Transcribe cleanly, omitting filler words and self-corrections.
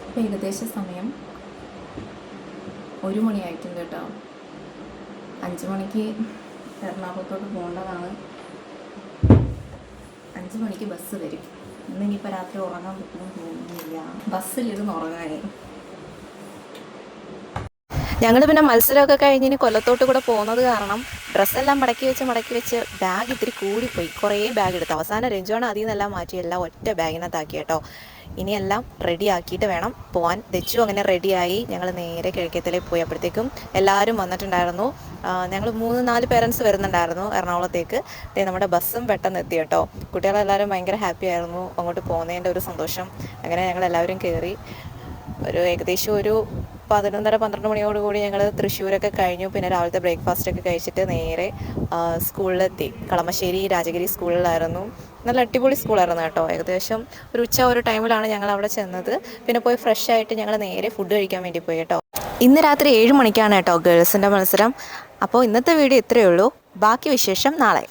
ഇപ്പോൾ ഏകദേശ സമയം 1 മണിയായിട്ടുണ്ട് കേട്ടോ. 5 മണിക്ക് എറണാകുളത്തോട്ട് പോകേണ്ടതാണ്. 5 മണിക്ക് ബസ് വരും. ഇന്നിനിപ്പോൾ രാത്രി ഉറങ്ങാൻ പറ്റുമെന്ന് തോന്നുന്നില്ല. ബസ്സിലിരുന്ന് ഉറങ്ങാനേ. ഞങ്ങൾ പിന്നെ മത്സരമൊക്കെ കഴിഞ്ഞ് കൊല്ലത്തോട്ട് കൂടെ പോകുന്നത് കാരണം ഡ്രസ്സെല്ലാം മടക്കി വെച്ച് ബാഗ് ഇത്തിരി കൂടിപ്പോയി. കുറേ ബാഗ് എടുത്തു. അവസാനം രഞ്ജുവാണ് അതിൽ നിന്നെല്ലാം മാറ്റി എല്ലാം ഒറ്റ ബാഗിനകത്താക്കി കേട്ടോ. ഇനിയെല്ലാം റെഡി ആക്കിയിട്ട് വേണം പോകാൻ. തെച്ചു അങ്ങനെ റെഡിയായി. ഞങ്ങൾ നേരെ കിഴക്കേത്തിലേക്ക് പോയി. അപ്പോഴത്തേക്കും എല്ലാവരും വന്നിട്ടുണ്ടായിരുന്നു. ഞങ്ങൾ 3-4 പേരൻസ് വരുന്നുണ്ടായിരുന്നു എറണാകുളത്തേക്ക്. നമ്മുടെ ബസ്സും പെട്ടെന്ന് എത്തി കേട്ടോ. കുട്ടികളെല്ലാവരും ഭയങ്കര ഹാപ്പി ആയിരുന്നു അങ്ങോട്ട് പോകുന്നതിൻ്റെ ഒരു സന്തോഷം. അങ്ങനെ ഞങ്ങളെല്ലാവരും കയറി. ഏകദേശം ഒരു 11:30-12 മണിയോടുകൂടി ഞങ്ങൾ തൃശ്ശൂരൊക്കെ കഴിഞ്ഞു. പിന്നെ രാവിലത്തെ ബ്രേക്ക്ഫാസ്റ്റൊക്കെ കഴിച്ചിട്ട് നേരെ സ്കൂളിലെത്തി. കളമശ്ശേരി രാജഗിരി സ്കൂളിലായിരുന്നു. നല്ല അടിപൊളി സ്കൂളായിരുന്നു കേട്ടോ. ഏകദേശം ഒരു ഉച്ച ഒരു ടൈമിലാണ് ഞങ്ങൾ അവിടെ ചെന്നത്. പിന്നെ പോയി ഫ്രഷ് ആയിട്ട് ഞങ്ങൾ നേരെ ഫുഡ് കഴിക്കാൻ വേണ്ടി പോയി കേട്ടോ. ഇന്ന് രാത്രി 7 മണിക്കാണ് കേട്ടോ ഗേൾസിൻ്റെ മത്സരം. അപ്പോൾ ഇന്നത്തെ വീഡിയോ ഇത്രയേ ഉള്ളൂ. ബാക്കി വിശേഷം നാളെ.